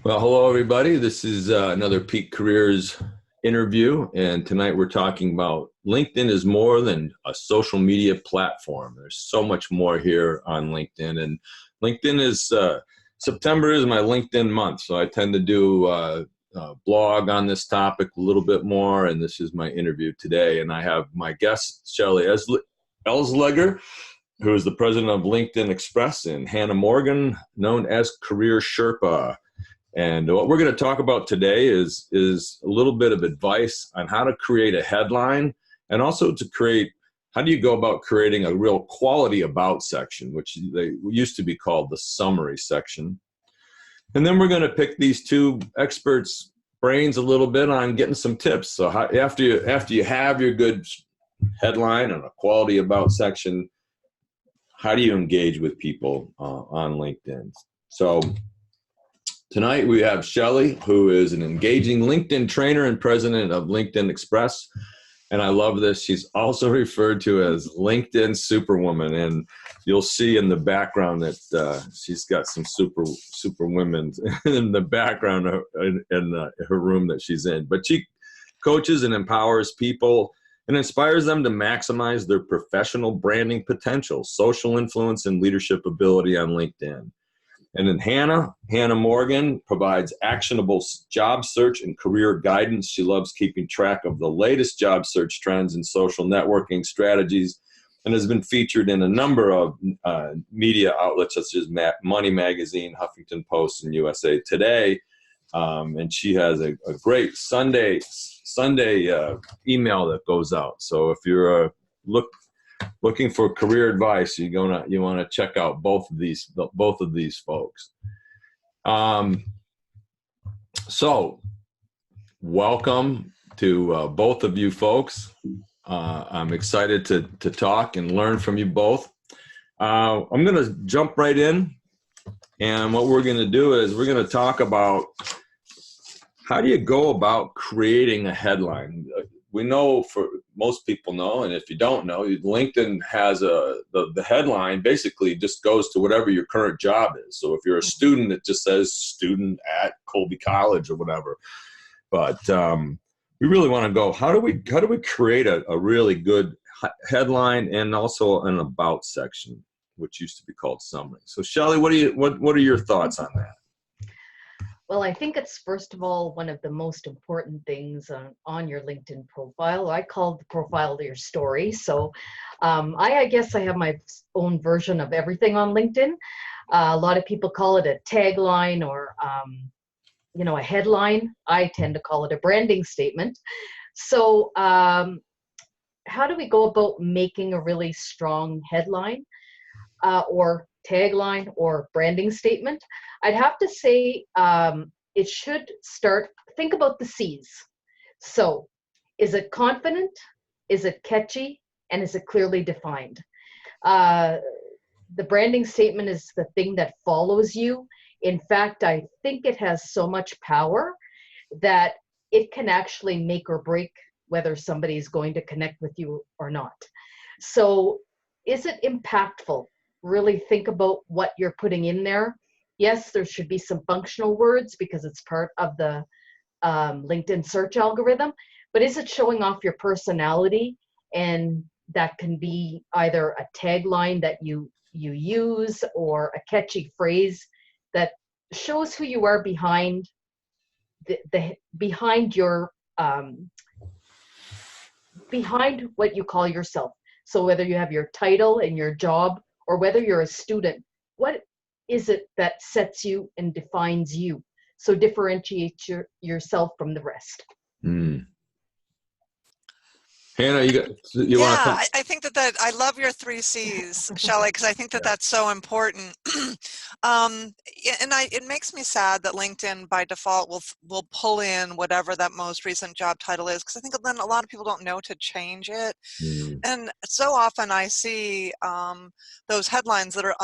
Well, hello, everybody. This is another Peak Careers interview, and tonight we're talking about LinkedIn is more than a social media platform. There's so much more here on LinkedIn, and LinkedIn is September is my LinkedIn month, so I tend to do a blog on this topic a little bit more, and this is my interview today, and I have my guest, Shelly Elsliger, who is the president of LinkedIn Express, and Hannah Morgan, known as Career Sherpa. And what we're going to talk about today is a little bit of advice on how to create a headline, and also how do you go about creating a real quality about section, which they used to be called the summary section. And then we're going to pick these two experts' brains a little bit on getting some tips. So after you have your good headline and a quality about section, how do you engage with people on LinkedIn? So tonight we have Shelly, who is an engaging LinkedIn trainer and president of LinkedIn Express. And I love this. She's also referred to as LinkedIn Superwoman. And you'll see in the background that she's got some super women in the background in her room that she's in. But she coaches and empowers people and inspires them to maximize their professional branding potential, social influence, and leadership ability on LinkedIn. And then Hannah Morgan provides actionable job search and career guidance. She loves keeping track of the latest job search trends and social networking strategies, and has been featured in a number of media outlets such as Money Magazine, Huffington Post, and USA Today. And she has a great Sunday email that goes out. So if you're looking for career advice, you want to check out both of these folks. So welcome to both of you folks. I'm excited to talk and learn from you both. I'm going to jump right in, and what we're going to do is we're going to talk about how do you go about creating a headline. We know, for most people know, and if you don't know, LinkedIn has the headline basically just goes to whatever your current job is. So if you're a student, it just says student at Colby College or whatever. But we really want to go, how do we create a really good headline and also an about section, which used to be called summary. So Shelly, what are your thoughts on that? Well, I think it's, first of all, one of the most important things on your LinkedIn profile. I call the profile your story. So I guess I have my own version of everything on LinkedIn. A lot of people call it a tagline or, a headline. I tend to call it a branding statement. So how do we go about making a really strong headline or tagline or branding statement? I'd have to say it should start, think about the C's. So is it confident? Is it catchy? And is it clearly defined? The branding statement is the thing that follows you. In fact, I think it has so much power that it can actually make or break whether somebody is going to connect with you or not. So is it impactful? Really think about what you're putting in there. Yes, there should be some functional words because it's part of the LinkedIn search algorithm, but is it showing off your personality? And that can be either a tagline that you use or a catchy phrase that shows who you are behind behind what you call yourself. So whether you have your title and your job, or whether you're a student, what is it that sets you and defines you? So differentiate yourself from the rest. Hannah, you want to? I think that I love your 3 C's, Shelly, because I think that that's so important. It makes me sad that LinkedIn by default will pull in whatever that most recent job title is, because I think then a lot of people don't know to change it. And so often I see those headlines that are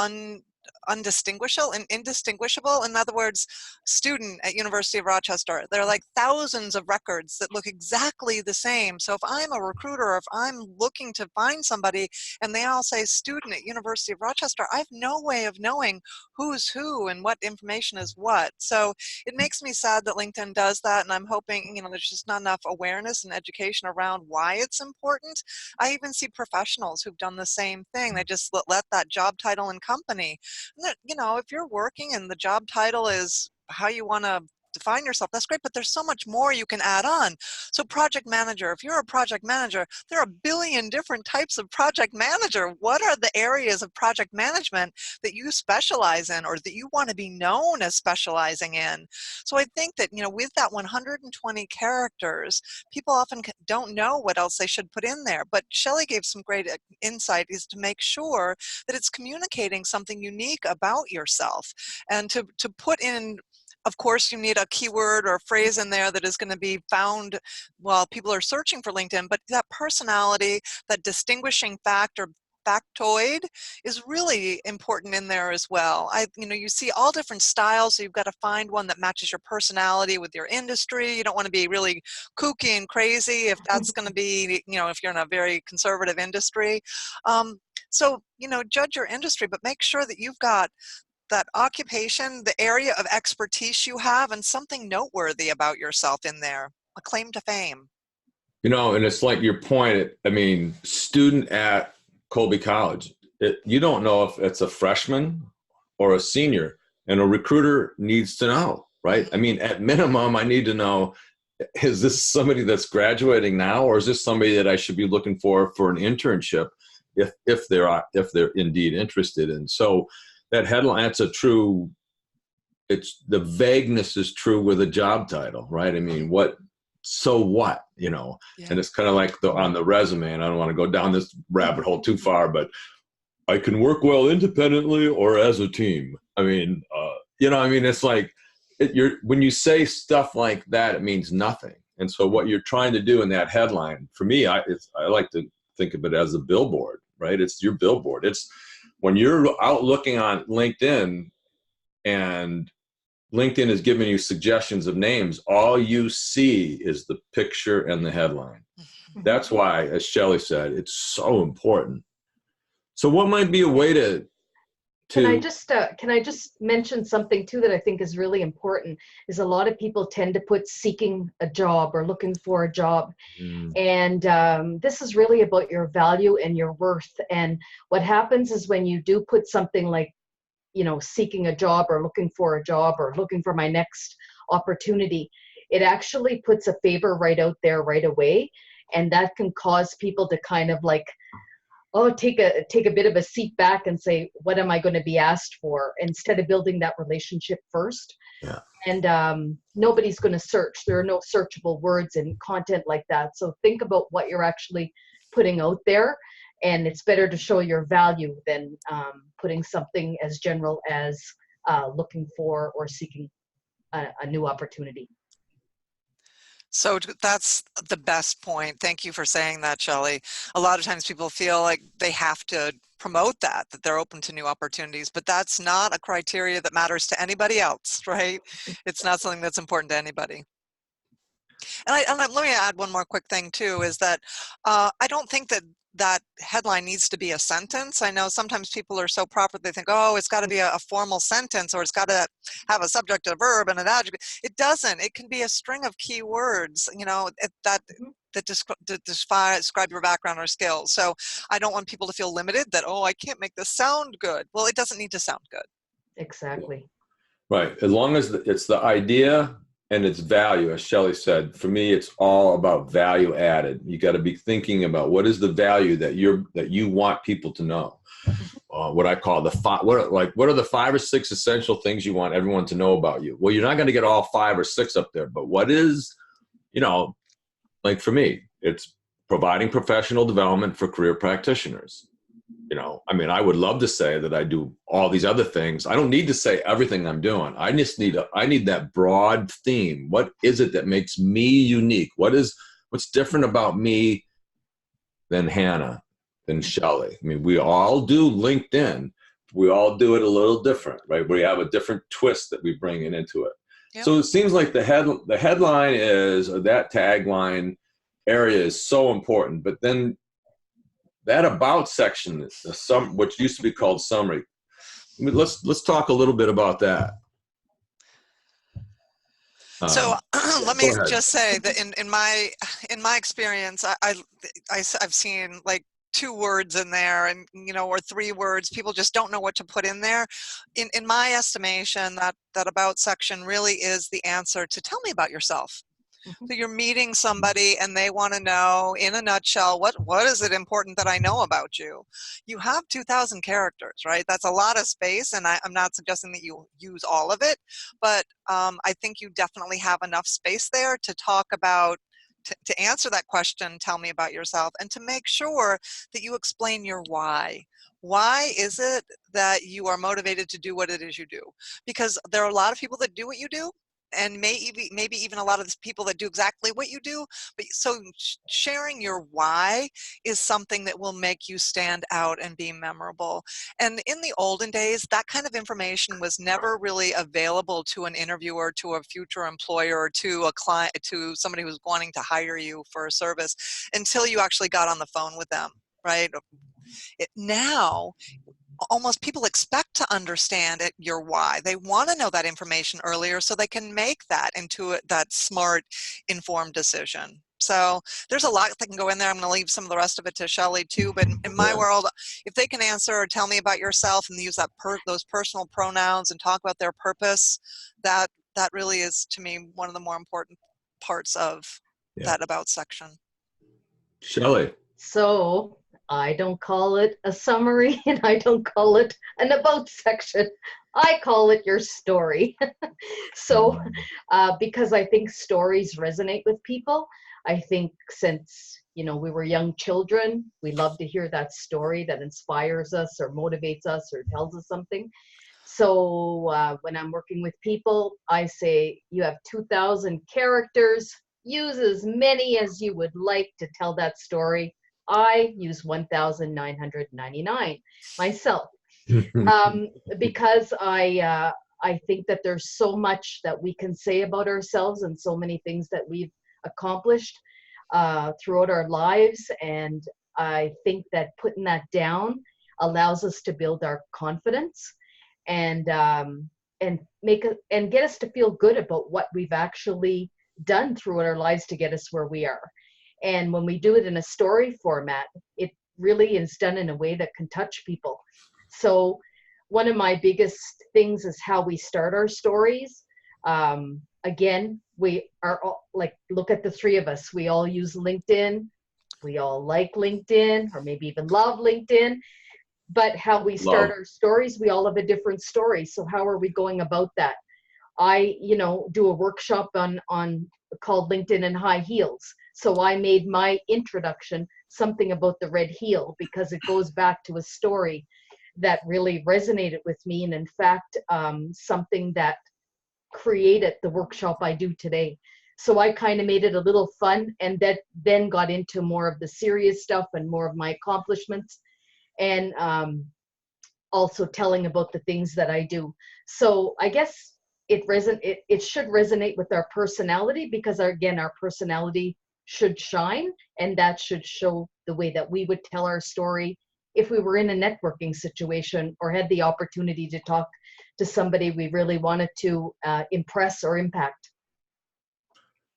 undistinguishable and indistinguishable. In other words, student at University of Rochester, there are like thousands of records that look exactly the same. So if I'm a recruiter, or if I'm looking to find somebody and they all say student at University of Rochester, I have no way of knowing who's who and what information is what. So it makes me sad that LinkedIn does that, and I'm hoping, there's just not enough awareness and education around why it's important. I even see professionals who've done the same thing. They just let that job title and company. If you're working and the job title is how you want to define yourself, that's great, but there's so much more you can add on. So project manager, if you're a project manager, there are a billion different types of project manager. What are the areas of project management that you specialize in, or that you want to be known as specializing in? So I think that, with that 120 characters, people often don't know what else they should put in there. But Shelly gave some great insight, is to make sure that it's communicating something unique about yourself, and to put in, of course, you need a keyword or a phrase in there that is going to be found while people are searching for LinkedIn, but that personality, that distinguishing fact or factoid is really important in there as well. You see all different styles, so you've got to find one that matches your personality with your industry. You don't want to be really kooky and crazy if that's going to be, if you're in a very conservative industry. So, judge your industry, but make sure that you've got that occupation, the area of expertise you have, and something noteworthy about yourself in there, a claim to fame. And it's like your point. Student at Colby College, you don't know if it's a freshman or a senior, and a recruiter needs to know, right? At minimum, I need to know, is this somebody that's graduating now, or is this somebody that I should be looking for an internship if they're indeed interested in? So that headline, the vagueness is true with a job title, right? So what, Yeah. And it's kind of like on the resume, and I don't want to go down this rabbit hole too far, but I can work well independently or as a team. It's like, when you say stuff like that, it means nothing. And so what you're trying to do in that headline, for me, I like to think of it as a billboard, right? It's your billboard. It's when you're out looking on LinkedIn and LinkedIn is giving you suggestions of names, all you see is the picture and the headline. That's why, as Shelly said, it's so important. So what might be a way to Can I just mention something too that I think is really important, is a lot of people tend to put seeking a job or looking for a job. And this is really about your value and your worth. And what happens is when you do put something like, seeking a job or looking for a job or looking for my next opportunity, it actually puts a favor right out there right away. And that can cause people to kind of like, take a bit of a seat back and say, what am I going to be asked for, instead of building that relationship first. Yeah. And nobody's going to search. There are no searchable words in content like that. So think about what you're actually putting out there. And it's better to show your value than putting something as general as looking for or seeking a new opportunity. So that's the best point. Thank you for saying that, Shelly. A lot of times people feel like they have to promote that they're open to new opportunities, but that's not a criteria that matters to anybody else, right? It's not something that's important to anybody. And let me add one more quick thing too, is that I don't think that headline needs to be a sentence. I know sometimes people are so proper, they think, oh, it's got to be a formal sentence, or it's got to have a subject, a verb, and an adjective. It doesn't. It can be a string of keywords, that describe your background or skills. So I don't want people to feel limited that, oh, I can't make this sound good. Well, it doesn't need to sound good. Exactly. Right. As long as it's the idea and its value, as Shelly said, for me, it's all about value added. You got to be thinking about what is the value that you want people to know. What I call what are the 5 or 6 essential things you want everyone to know about you? Well, you're not going to get all 5 or 6 up there, but what is, like for me, it's providing professional development for career practitioners. I would love to say that I do all these other things. I don't need to say everything I'm doing. I need that broad theme. What is it that makes me unique? What's different about me than Hannah, than Shelly? We all do LinkedIn, we all do it a little different, right? We have a different twist that we bring into it. Yep. So it seems like the headline is, or that tagline area is so important, but then that about section, which used to be called summary. I mean, let's talk a little bit about that. So let me go ahead. just say that in my experience, I've seen like 2 words in there, and or 3 words. People just don't know what to put in there. In my estimation, that about section really is the answer to tell me about yourself. So you're meeting somebody and they want to know, in a nutshell, what is it important that I know about you? You have 2,000 characters, right? That's a lot of space, and I'm not suggesting that you use all of it, but I think you definitely have enough space there to talk about, to answer that question, tell me about yourself, and to make sure that you explain your why. Why is it that you are motivated to do what it is you do? Because there are a lot of people that do what you do, and maybe even a lot of the people that do exactly what you do. But so sharing your why is something that will make you stand out and be memorable. And in the olden days, that kind of information was never really available to an interviewer, to a future employer, to a client, to somebody who's wanting to hire you for a service, until you actually got on the phone with them, right? Now, almost people expect to understand your why. They want to know that information earlier so they can make that into that smart, informed decision. So there's a lot that can go in there. I'm going to leave some of the rest of it to Shelly too, but in my world, if they can answer or tell me about yourself and use that those personal pronouns and talk about their purpose, that really is, to me, one of the more important parts of that about section. Shelly. So I don't call it a summary and I don't call it an about section. I call it your story. So because I think stories resonate with people. I think since, we were young children, we love to hear that story that inspires us or motivates us or tells us something. So when I'm working with people, I say, you have 2,000 characters. Use as many as you would like to tell that story. I use 1,999 myself because I think that there's so much that we can say about ourselves and so many things that we've accomplished throughout our lives. And I think that putting that down allows us to build our confidence and make it and get us to feel good about what we've actually done throughout our lives to get us where we are. And when we do it in a story format, it really is done in a way that can touch people. So one of my biggest things is how we start our stories. Again, we are all, like, look at the 3 of us. We all use LinkedIn. We all like LinkedIn, or maybe even love LinkedIn. But how we start our stories, we all have a different story. So how are we going about that? I, do a workshop on called LinkedIn in High Heels. So I made my introduction something about the red heel because it goes back to a story that really resonated with me. And in fact, something that created the workshop I do today. So I kind of made it a little fun, and that then got into more of the serious stuff and more of my accomplishments, and also telling about the things that I do. So I guess it should resonate with our personality, because our personality should shine, and that should show the way that we would tell our story if we were in a networking situation or had the opportunity to talk to somebody we really wanted to impress or impact.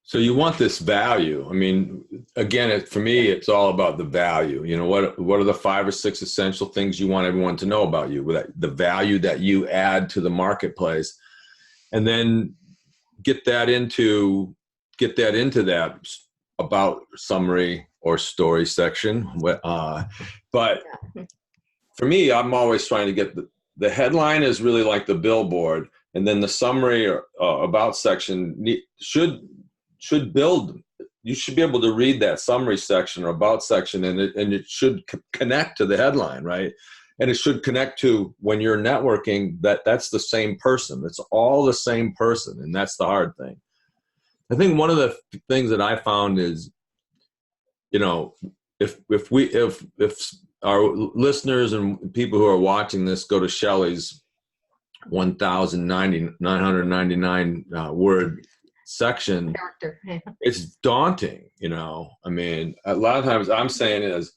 So you want this value. I mean, again, for me, it's all about the value. What are the 5 or 6 essential things you want everyone to know about you, the value that you add to the marketplace, and then get that into that about summary or story section. But for me, I'm always trying to get the headline is really like the billboard, and then the summary or about section should build. You should be able to read that summary section or about section, and it should connect to the headline, right? And it should connect to, when you're networking, that's the same person. It's all the same person, and that's the hard thing. I think one of the things that I found is, if our listeners and people who are watching this go to Shelly's 1,999 word section, Character. Yeah. it's daunting, you know. I mean, a lot of times I'm saying is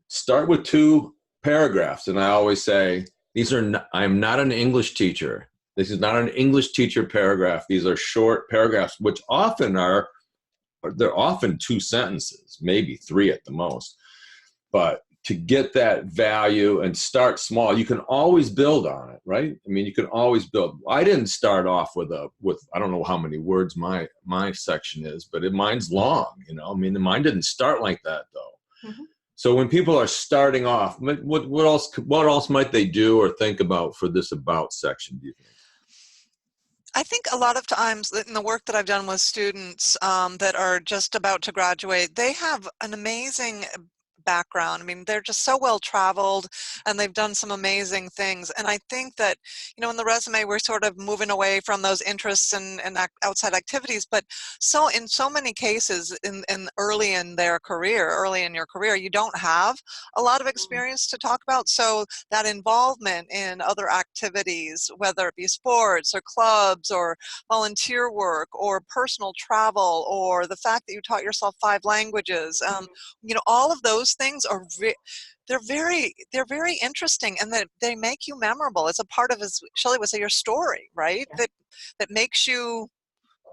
start with 2 paragraphs. And I always say, I'm not an English teacher. This is not an English teacher paragraph. These are short paragraphs, which they're often 2 sentences, maybe 3 at the most. But to get that value and start small, you can always build on it, right? I mean, you can always build. I didn't start off with I don't know how many words my section is, but mine's long, you know. I mean, mine didn't start like that though. Mm-hmm. So when people are starting off, what else might they do or think about for this about section, do you think? I think a lot of times in the work that I've done with students that are just about to graduate, they have an amazing background. I mean, they're just so well traveled and they've done some amazing things. And I think that, you know, in the resume, we're sort of moving away from those interests and outside activities. But so in so many cases early in your career, you don't have a lot of experience to talk about. So that involvement in other activities, whether it be sports or clubs or volunteer work or personal travel, or the fact that you taught yourself 5 languages, you know, all of those things are they're very interesting, and that they make you memorable. It's a part of, as Shelly would say, your story, right? Yeah. That makes you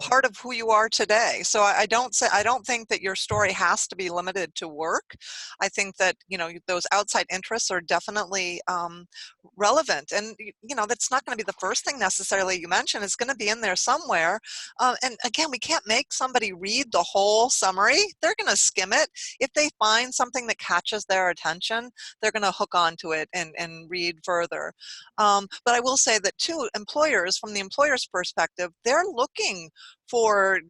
part of who you are today. So I don't think that your story has to be limited to work. I think that, you know, those outside interests are definitely relevant, and you know, that's not going to be the first thing necessarily you mention. It's going to be in there somewhere. And again, we can't make somebody read the whole summary. They're going to skim it. If they find something that catches their attention, they're going to hook onto it and read further. But I will say that too, employers, from the employer's perspective, they're looking for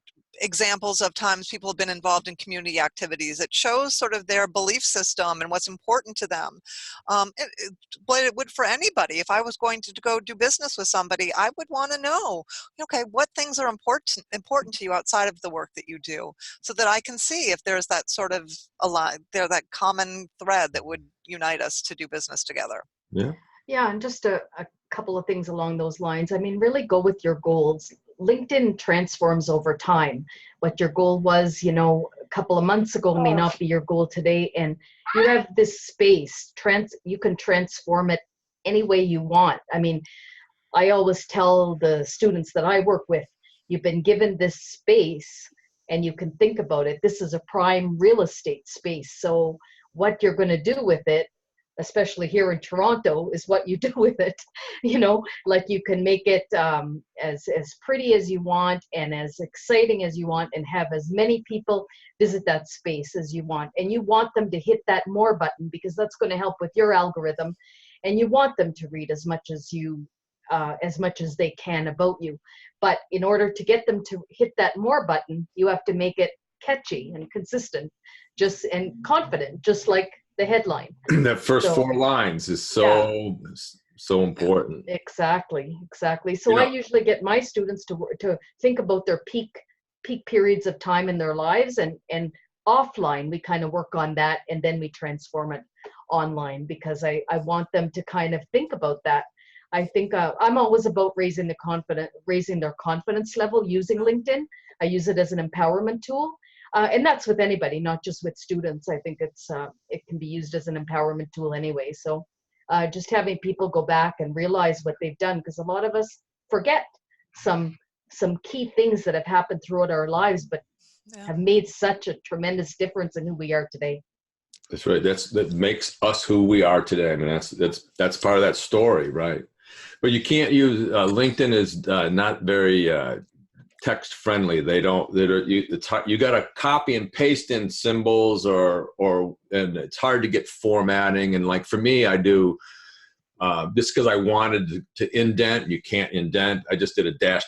examples of times people have been involved in community activities. It shows sort of their belief system and what's important to them. But it would for anybody. If I was going to go do business with somebody, I would want to know, okay, what things are important to you outside of the work that you do, so that I can see if there's that sort of that common thread that would unite us to do business together. Yeah. Yeah, and just a couple of things along those lines. I mean, really go with your goals. LinkedIn transforms over time. What your goal was, you know, a couple of months ago may not be your goal today. And you have this space. You can transform it any way you want. I mean, I always tell the students that I work with, you've been given this space and you can think about it. This is a prime real estate space. So what you're going to do with it, especially here in Toronto, is what you do with it. You know, like you can make it as pretty as you want and as exciting as you want, and have as many people visit that space as you want. And you want them to hit that more button, because that's going to help with your algorithm. And you want them to read as much as they can about you. But in order to get them to hit that more button, you have to make it catchy and consistent, and confident, just like the headline. That first 4 lines is so important. Exactly. So I usually get my students to think about their peak periods of time in their lives, and offline we kind of work on that, and then we transform it online, because I want them to kind of think about that. I think I'm always about raising their confidence level using LinkedIn. I use it as an empowerment tool. And that's with anybody, not just with students. I think it can be used as an empowerment tool anyway. So just having people go back and realize what they've done, because a lot of us forget some key things that have happened throughout our lives, but have made such a tremendous difference in who we are today. That's right. That makes us who we are today. I mean, that's part of that story, right? But you can't use LinkedIn is not very text friendly. You got to copy and paste in symbols and it's hard to get formatting. And like for me, I do just because I wanted to indent. You can't indent. I just did a dash,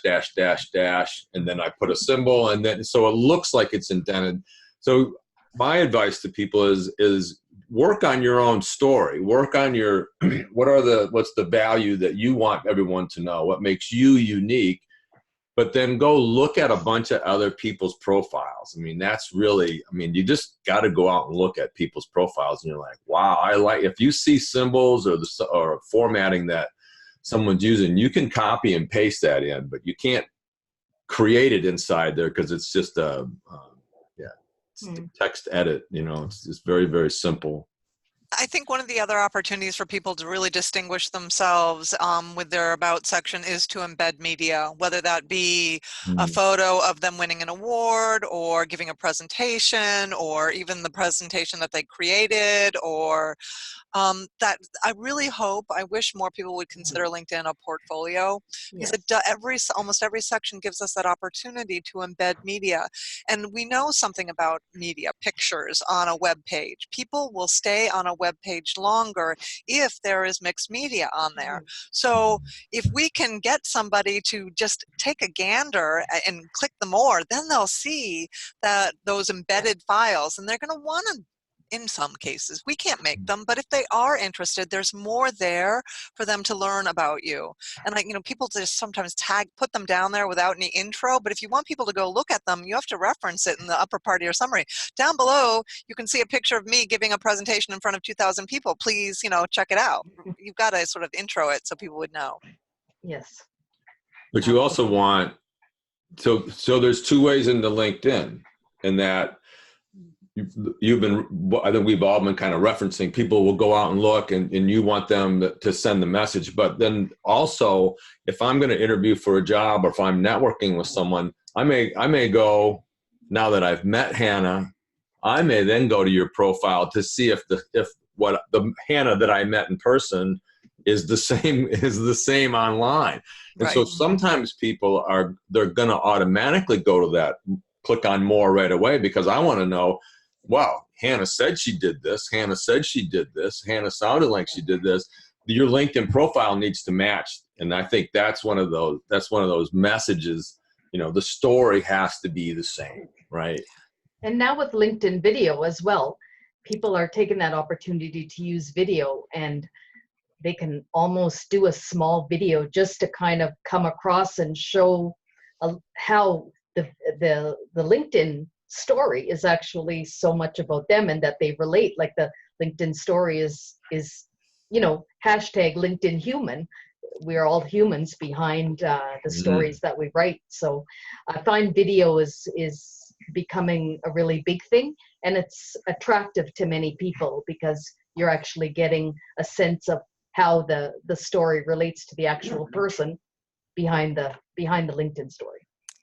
and then I put a symbol, and then so it looks like it's indented. So my advice to people is work on your own story. Work on your what's the value that you want everyone to know? What makes you unique? but then go look at a bunch of other people's profiles. I mean, that's really, I mean, you just got to go out and look at people's profiles and you're like, wow, I like, if you see symbols or formatting that someone's using, you can copy and paste that in, but you can't create it inside there because it's just a, text edit, you know, it's just very, very simple. I think one of the other opportunities for people to really distinguish themselves with their About section is to embed media, whether that be a photo of them winning an award or giving a presentation or even the presentation that they created, or that I really hope, I wish more people would consider LinkedIn a portfolio, because almost every section gives us that opportunity to embed media. And we know something about media, pictures on a web page. People will stay on a web page longer if there is mixed media on there. So if we can get somebody to just take a gander and click the more, then they'll see that those embedded files, and they're going to want to, in some cases, we can't make them, but if they are interested, there's more there for them to learn about you. And like, you know, people just sometimes put them down there without any intro, but if you want people to go look at them, you have to reference it in the upper part of your summary. Down below, you can see a picture of me giving a presentation in front of 2,000 people. Please, you know, check it out. You've got to sort of intro it so people would know. Yes. But you also want, so there's two ways into LinkedIn, and that you've been, I think we've all been kind of referencing, people will go out and look, and you want them to send the message. But then also, if I'm going to interview for a job, or if I'm networking with someone, I may go, now that I've met Hannah, I may then go to your profile to see if the Hannah that I met in person is the same online. And so sometimes people they're going to automatically go to that, click on more right away, because I want to know, wow, Hannah said she did this. Hannah said she did this. Hannah sounded like she did this. Your LinkedIn profile needs to match. And I think that's one of those messages, you know, the story has to be the same, right? And now with LinkedIn video as well, people are taking that opportunity to use video, and they can almost do a small video just to kind of come across and show how the LinkedIn story is actually so much about them, and that they relate. Like the LinkedIn story is, you know, hashtag LinkedIn human. We're all humans behind the stories that we write. So I find video is becoming a really big thing, and it's attractive to many people because you're actually getting a sense of how the story relates to the actual person behind the LinkedIn story.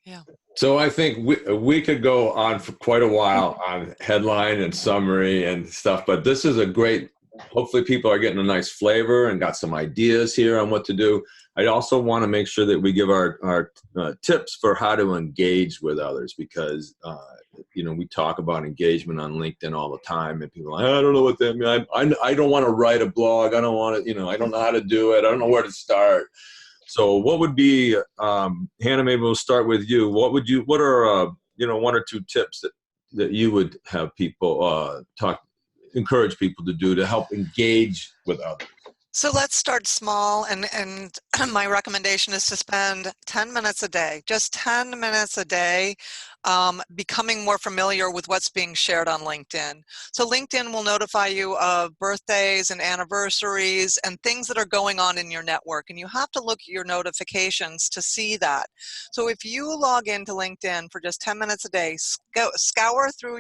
Yeah. So I think we could go on for quite a while on headline and summary and stuff, but this is a great, hopefully people are getting a nice flavor and got some ideas here on what to do. I also want to make sure that we give our tips for how to engage with others, because you know, we talk about engagement on LinkedIn all the time, and people are like, I don't know what that means. I don't want to write a blog. I don't want to, you know, I don't know how to do it. I don't know where to start. So what would be, Hannah, maybe we'll start with you. What are, you know, one or two tips that you would have people encourage people to do to help engage with others? So let's start small, and my recommendation is to spend 10 minutes a day, just 10 minutes a day, becoming more familiar with what's being shared on LinkedIn. So LinkedIn will notify you of birthdays and anniversaries and things that are going on in your network, and you have to look at your notifications to see that. So if you log into LinkedIn for just 10 minutes a day, scour through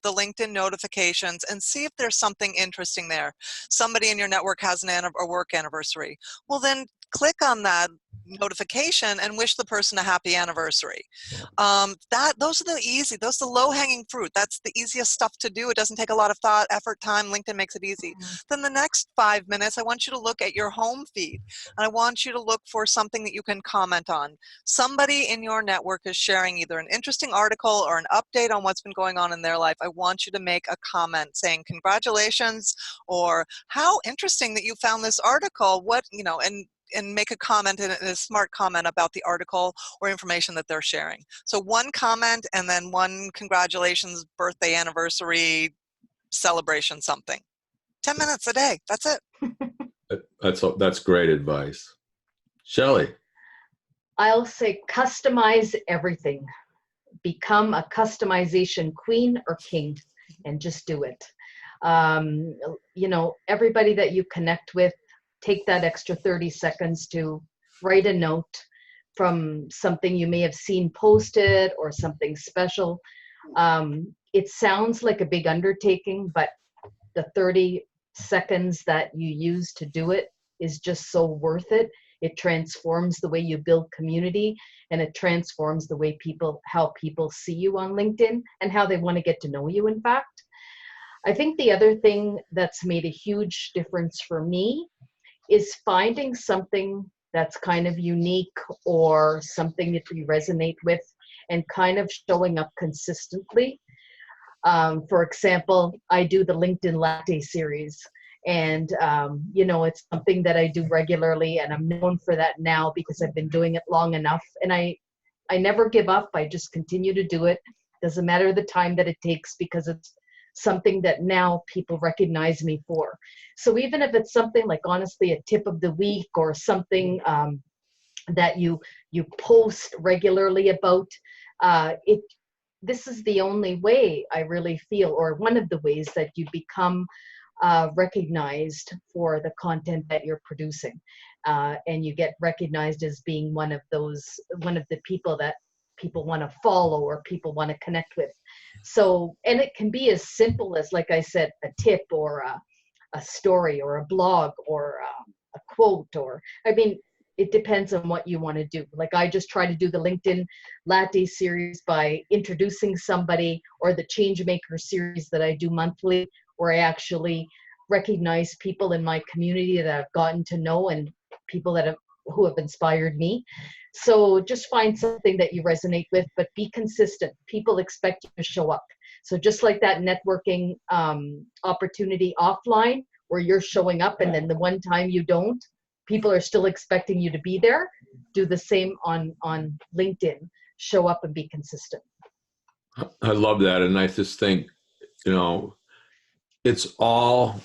the LinkedIn notifications and see if there's something interesting there. Somebody in your network has a work anniversary. Well, then click on that notification and wish the person a happy anniversary. Those are the low-hanging fruit. That's the easiest stuff to do. It doesn't take a lot of thought, effort, time. LinkedIn makes it easy. Then the next 5 minutes, I want you to look at your home feed, and I want you to look for something that you can comment on. Somebody in your network is sharing either an interesting article or an update on what's been going on in their life. I want you to make a comment saying congratulations, or how interesting that you found this article. What, you know, and make a comment, and a smart comment about the article or information that they're sharing. So one comment, and then one congratulations, birthday, anniversary, celebration, something. 10 minutes a day, that's it. That's great advice. Shelly. I'll say customize everything. Become a customization queen or king and just do it. You know, everybody that you connect with, take that extra 30 seconds to write a note from something you may have seen posted or something special. It sounds like a big undertaking, but the 30 seconds that you use to do it is just so worth it. It transforms the way you build community, and it transforms the way how people see you on LinkedIn and how they want to get to know you, in fact. I think the other thing that's made a huge difference for me is finding something that's kind of unique or something that you resonate with and kind of showing up consistently. For example, I do the LinkedIn Latte series, and you know, it's something that I do regularly, and I'm known for that now because I've been doing it long enough, and I never give up. I just continue to do it. Doesn't matter the time that it takes, because it's something that now people recognize me for. So even if it's something like, honestly, a tip of the week or something that you post regularly about, this is the only way I really feel, or one of the ways that you become recognized for the content that you're producing, and you get recognized as being one of the people that people want to follow or people want to connect with. So, and it can be as simple as, like I said, a tip or a story or a blog or a quote, or, I mean, it depends on what you want to do. Like, I just try to do the LinkedIn Latte series by introducing somebody, or the Changemaker series that I do monthly, where I actually recognize people in my community that I've gotten to know and people who have inspired me. So just find something that you resonate with, but be consistent. People expect you to show up. So just like that networking opportunity offline, where you're showing up and then the one time you don't, people are still expecting you to be there. Do the same on LinkedIn. Show up and be consistent. I love that. And I just think, you know, it's all,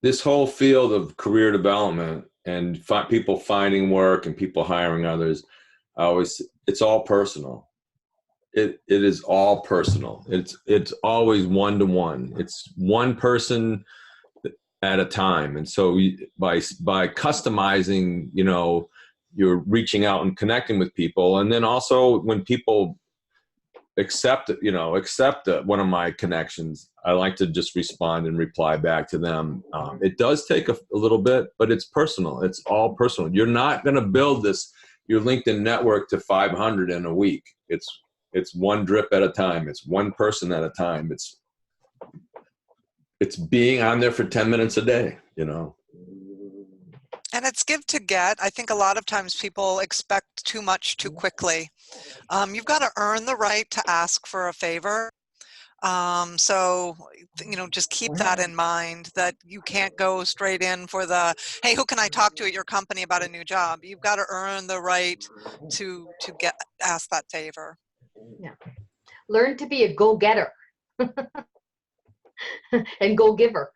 this whole field of career development and people finding work and people hiring others, it's all personal. It is all personal. It's always one-to-one. It's one person at a time. And so by customizing, you know, you're reaching out and connecting with people. And then also when people accept one of my connections, I like to just respond and reply back to them. It does take a little bit, but it's personal. It's all personal. You're not going to build your LinkedIn network to 500 in a week. It's one drip at a time. It's one person at a time. It's being on there for 10 minutes a day, you know. And it's give to get. I think a lot of times people expect too much too quickly. You've got to earn the right to ask for a favor. So, you know, just keep that in mind, that you can't go straight in for the, hey, who can I talk to at your company about a new job? You've got to earn the right to ask that favor. Yeah. Learn to be a go-getter and go-giver.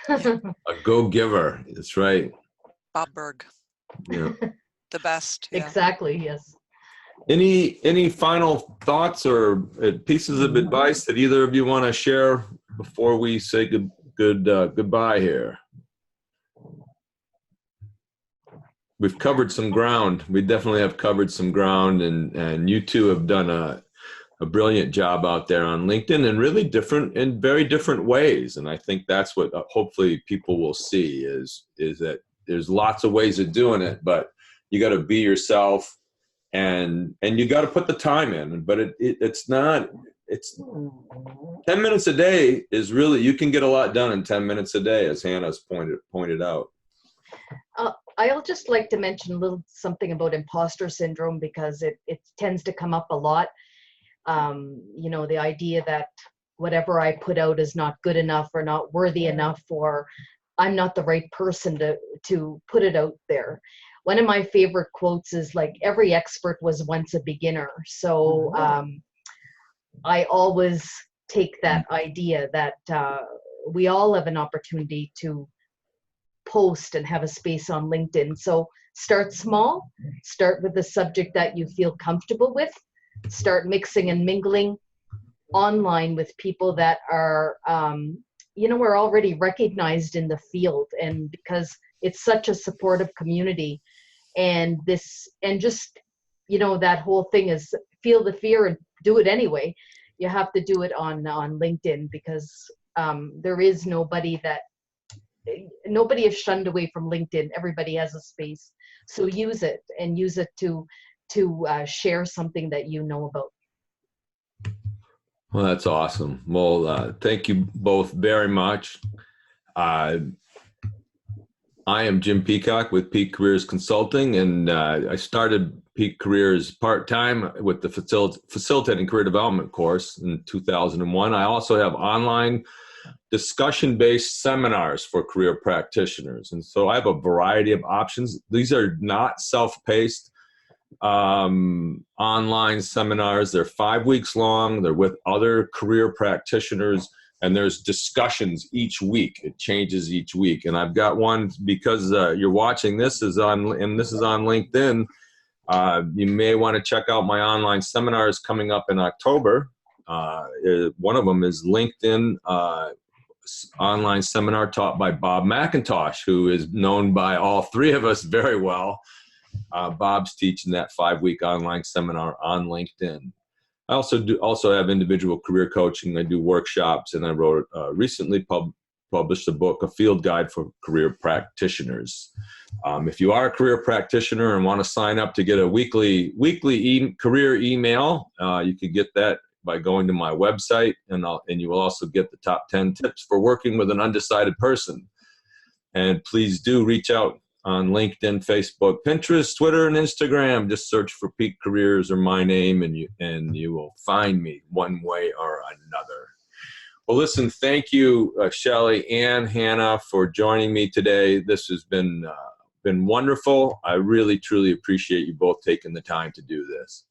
A go-giver. That's right. Bob Berg. Yeah. The best. Yeah. Exactly. Yes. Any final thoughts or pieces of advice that either of you want to share before we say goodbye here? We've covered some ground. We definitely have covered some ground, and you two have done a brilliant job out there on LinkedIn in very different ways. And I think that's what hopefully people will see is that there's lots of ways of doing it, but you got to be yourself. And you got to put the time in, but it's 10 minutes a day is really, you can get a lot done in 10 minutes a day, as Hannah's pointed out. I'll just like to mention something about imposter syndrome, because it tends to come up a lot. You know, the idea that whatever I put out is not good enough or not worthy enough, or I'm not the right person to put it out there. One of my favorite quotes is like, every expert was once a beginner. So I always take that idea that we all have an opportunity to post and have a space on LinkedIn. So Start small, start with the subject that you feel comfortable with, start mixing and mingling online with people that are, are already recognized in the field. And because it's such a supportive community, and just, that whole thing is feel the fear and do it anyway. You have to do it on LinkedIn, because there is nobody is shunned away from LinkedIn. Everybody has a space. So use it, and use it to share something that you know about. Well, that's awesome. Well, thank you both very much. I am Jim Peacock with Peak Careers Consulting, and I started Peak Careers part-time with the Facilitating Career Development course in 2001. I also have online discussion-based seminars for career practitioners. And so I have a variety of options. These are not self-paced online seminars. They're 5 weeks long. They're with other career practitioners, and there's discussions each week. It changes each week. And I've got one, because you're watching this is on LinkedIn. You may want to check out my online seminars coming up in October. One of them is LinkedIn online seminar taught by Bob McIntosh, who is known by all three of us very well. Bob's teaching that 5-week online seminar on LinkedIn. I also have individual career coaching. I do workshops, and I wrote recently published a book, A Field Guide for Career Practitioners. If you are a career practitioner and want to sign up to get a weekly career email, you can get that by going to my website, and you will also get the top 10 tips for working with an undecided person. And please do reach out on LinkedIn, Facebook, Pinterest, Twitter, and Instagram. Just search for Peak Careers or my name, and you will find me one way or another. Well, listen, thank you, Shelly and Hannah, for joining me today. This has been wonderful. I really, truly appreciate you both taking the time to do this.